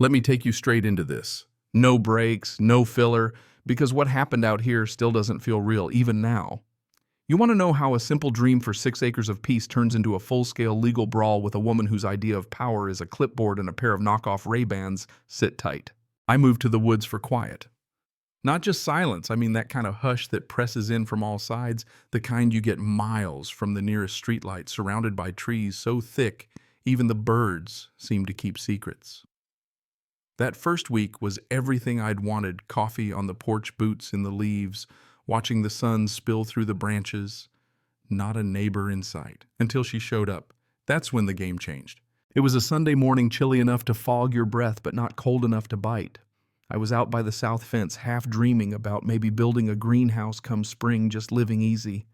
Let me take you straight into this. No breaks, no filler, because what happened out here still doesn't feel real, even now. You want to know how a simple dream for 6 acres of peace turns into a full-scale legal brawl with a woman whose idea of power is a clipboard and a pair of knockoff Ray-Bans? Sit tight. I moved to the woods for quiet. Not just silence, I mean that kind of hush that presses in from all sides, the kind you get miles from the nearest streetlight, surrounded by trees so thick even the birds seem to keep secrets. That first week was everything I'd wanted: coffee on the porch, boots in the leaves, watching the sun spill through the branches. Not a neighbor in sight. Until she showed up. That's when the game changed. It was a Sunday morning, chilly enough to fog your breath, but not cold enough to bite. I was out by the south fence, half dreaming about maybe building a greenhouse come spring, just living easy.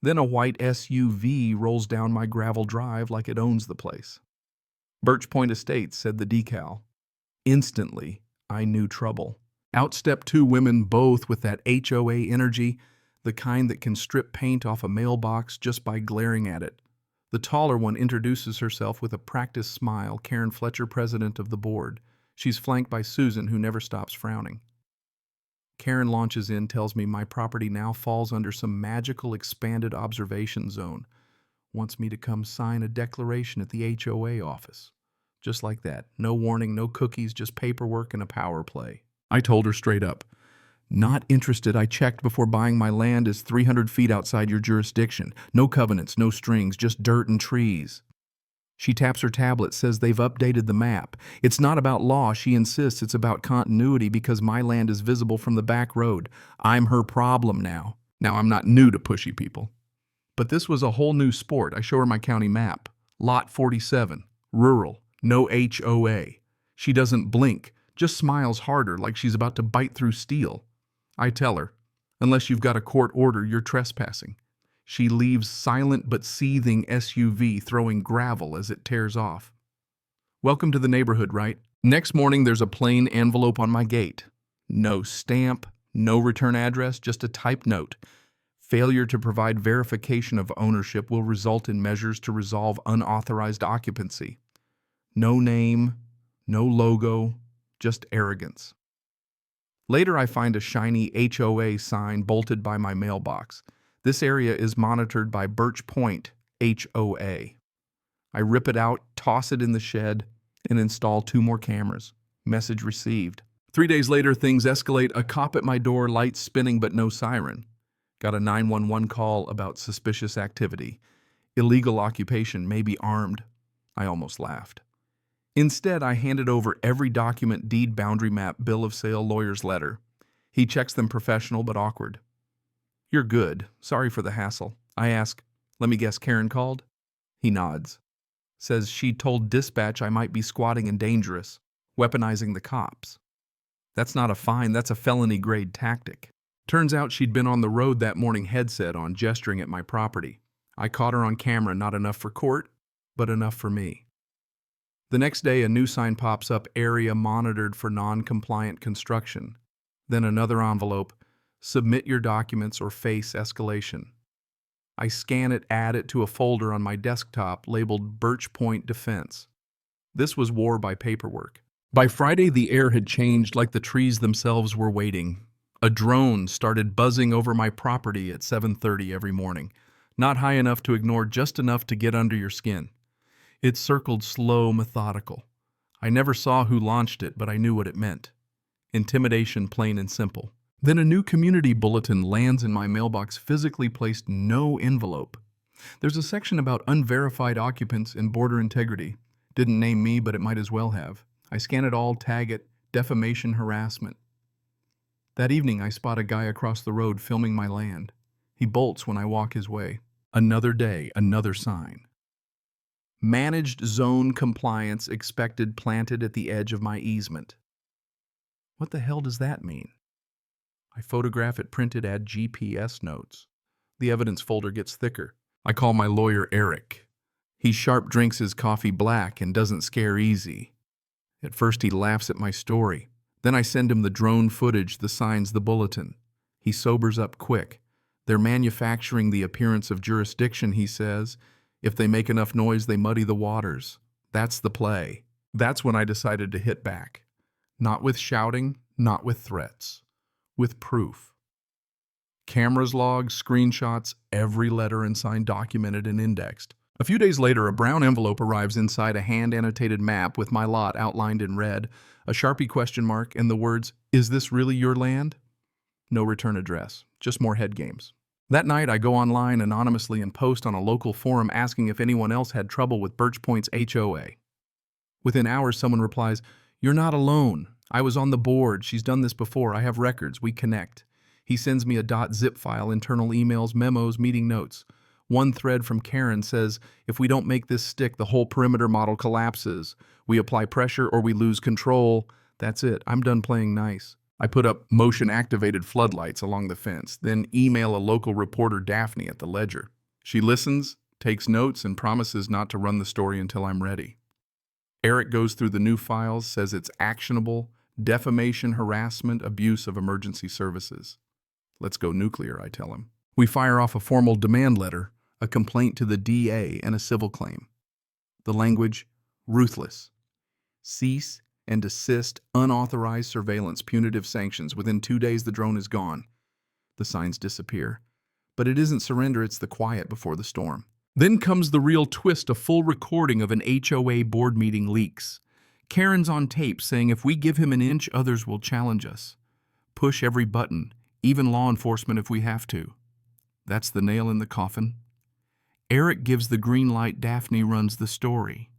Then a white SUV rolls down my gravel drive like it owns the place. Birch Point Estates, said the decal. Instantly, I knew trouble. Out stepped two women, both with that HOA energy, the kind that can strip paint off a mailbox just by glaring at it. The taller one introduces herself with a practiced smile, Karen Fletcher, president of the board. She's flanked by Susan, who never stops frowning. Karen launches in, tells me my property now falls under some magical expanded observation zone. Wants me to come sign a declaration at the HOA office. Just like that. No warning, no cookies, just paperwork and a power play. I told her straight up, not interested. I checked before buying. My land is 300 feet outside your jurisdiction. No covenants, no strings, just dirt and trees. She taps her tablet, says they've updated the map. It's not about law, she insists. It's about continuity because my land is visible from the back road. I'm her problem now. Now, I'm not new to pushy people. But this was a whole new sport. I show her my county map. Lot 47, rural, no HOA. She doesn't blink, just smiles harder like she's about to bite through steel. I tell her, unless you've got a court order, you're trespassing. She leaves silent but seething SUV, throwing gravel as it tears off. Welcome to the neighborhood, right? Next morning, there's a plain envelope on my gate. No stamp, no return address, just a typed note. Failure to provide verification of ownership will result in measures to resolve unauthorized occupancy. No name, no logo, just arrogance. Later, I find a shiny HOA sign bolted by my mailbox. This area is monitored by Birch Point HOA. I rip it out, toss it in the shed, and install 2 more cameras. Message received. 3 days later, things escalate. A cop at my door, lights spinning but no siren. Got a 911 call about suspicious activity. Illegal occupation, maybe armed. I almost laughed. Instead, I handed over every document: deed, boundary map, bill of sale, lawyer's letter. He checks them, professional but awkward. You're good. Sorry for the hassle. I ask, let me guess, Karen called? He nods. Says she told dispatch I might be squatting and dangerous, weaponizing the cops. That's not a fine, that's a felony-grade tactic. Turns out she'd been on the road that morning, headset on, gesturing at my property. I caught her on camera, not enough for court, but enough for me. The next day, a new sign pops up: area monitored for non-compliant construction. Then another envelope: submit your documents or face escalation. I scan it, add it to a folder on my desktop labeled Birch Point Defense. This was war by paperwork. By Friday, the air had changed, like the trees themselves were waiting. A drone started buzzing over my property at 7:30 every morning. Not high enough to ignore, just enough to get under your skin. It circled slow, methodical. I never saw who launched it, but I knew what it meant. Intimidation, plain and simple. Then a new community bulletin lands in my mailbox, physically placed, no envelope. There's a section about unverified occupants and border integrity. Didn't name me, but it might as well have. I scan it all, tag it, defamation, harassment. That evening, I spot a guy across the road filming my land. He bolts when I walk his way. Another day, another sign. Managed zone compliance expected, planted at the edge of my easement. What the hell does that mean? I photograph it, printed, add GPS notes. The evidence folder gets thicker. I call my lawyer Eric. He sharp drinks his coffee black and doesn't scare easy. At first he laughs at my story. Then I send him the drone footage, the signs, the bulletin. He sobers up quick. They're manufacturing the appearance of jurisdiction, he says. If they make enough noise, they muddy the waters. That's the play. That's when I decided to hit back. Not with shouting, not with threats. With proof. Cameras, logs, screenshots, every letter and sign documented and indexed. A few days later, a brown envelope arrives inside a hand-annotated map with my lot outlined in red, a Sharpie question mark, and the words, "Is this really your land?" No return address, just more head games. That night, I go online anonymously and post on a local forum asking if anyone else had trouble with Birch Point's HOA. Within hours, someone replies, "You're not alone. I was on the board. She's done this before. I have records. We connect." He sends me a .zip file, internal emails, memos, meeting notes. One thread from Karen says, "If we don't make this stick, the whole perimeter model collapses. We apply pressure or we lose control. That's it. I'm done playing nice." I put up motion-activated floodlights along the fence, then email a local reporter, Daphne, at the Ledger. She listens, takes notes, and promises not to run the story until I'm ready. Eric goes through the new files, says it's actionable, defamation, harassment, abuse of emergency services. Let's go nuclear, I tell him. We fire off a formal demand letter, a complaint to the DA, and a civil claim. The language, ruthless. Cease and desist unauthorized surveillance, punitive sanctions. Within 2 days, the drone is gone. The signs disappear. But it isn't surrender, it's the quiet before the storm. Then comes the real twist, a full recording of an HOA board meeting leaks. Karen's on tape saying if we give him an inch, others will challenge us. Push every button, even law enforcement if we have to. That's the nail in the coffin. Eric gives the green light, Daphne runs the story.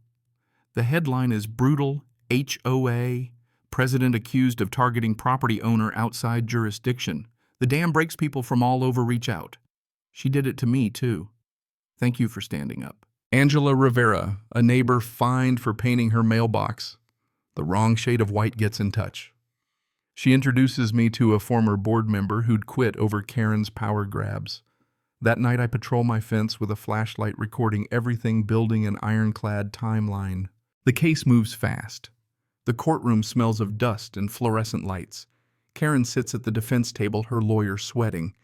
The headline is brutal, HOA, president accused of targeting property owner outside jurisdiction. The dam breaks, people from all over reach out. She did it to me, too. Thank you for standing up. Angela Rivera, a neighbor fined for painting her mailbox. The wrong shade of white gets in touch. She introduces me to a former board member who'd quit over Karen's power grabs. That night I patrol my fence with a flashlight recording everything, building an ironclad timeline. The case moves fast. The courtroom smells of dust and fluorescent lights. Karen sits at the defense table, her lawyer sweating.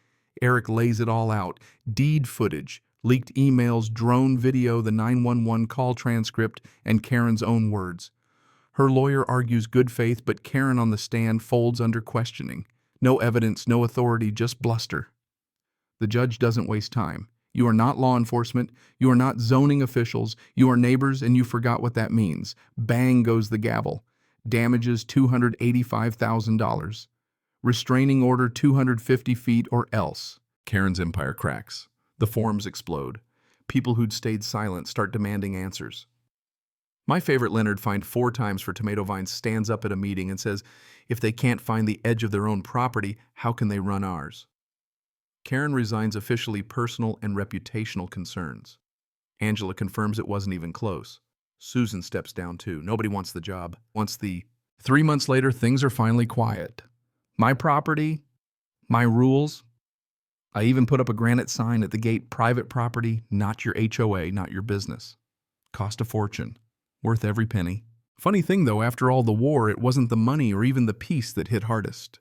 Eric lays it all out. Deed footage, leaked emails, drone video, the 911 call transcript, and Karen's own words. Her lawyer argues good faith, but Karen on the stand folds under questioning. No evidence, no authority, just bluster. The judge doesn't waste time. You are not law enforcement. You are not zoning officials. You are neighbors, and you forgot what that means. Bang goes the gavel. Damages $285,000. Restraining order 250 feet or else. Karen's empire cracks. The forums explode. People who'd stayed silent start demanding answers. My favorite Leonard, fined 4 times for tomato vines, stands up at a meeting and says, if they can't find the edge of their own property, how can they run ours? Karen resigns officially, personal and reputational concerns. Angela confirms it wasn't even close. Susan steps down too. Nobody wants the job. 3 months later, things are finally quiet. My property, my rules. I even put up a granite sign at the gate, private property, not your HOA, not your business. Cost a fortune. Worth every penny. Funny thing though, after all the war, it wasn't the money or even the peace that hit hardest.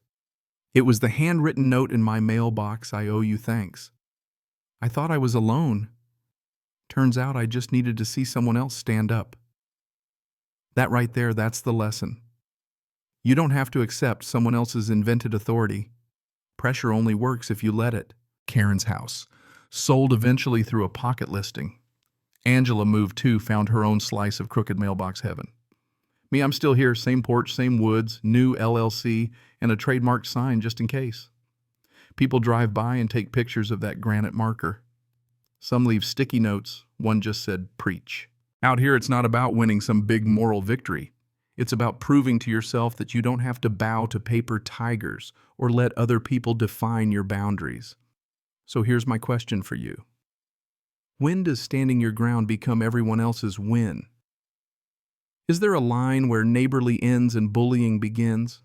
It was the handwritten note in my mailbox, "I owe you thanks." I thought I was alone. Turns out I just needed to see someone else stand up. That right there, that's the lesson. You don't have to accept someone else's invented authority. Pressure only works if you let it. Karen's house. Sold eventually through a pocket listing. Angela moved too, found her own slice of crooked mailbox heaven. Me, I'm still here, same porch, same woods, new LLC, and a trademarked sign just in case. People drive by and take pictures of that granite marker. Some leave sticky notes, one just said, "Preach." Out here, it's not about winning some big moral victory. It's about proving to yourself that you don't have to bow to paper tigers or let other people define your boundaries. So here's my question for you. When does standing your ground become everyone else's win? Is there a line where neighborly ends and bullying begins?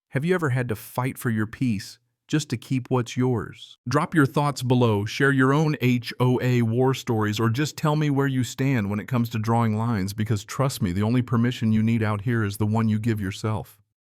Have you ever had to fight for your peace just to keep what's yours? Drop your thoughts below, share your own HOA war stories, or just tell me where you stand when it comes to drawing lines, because trust me, the only permission you need out here is the one you give yourself.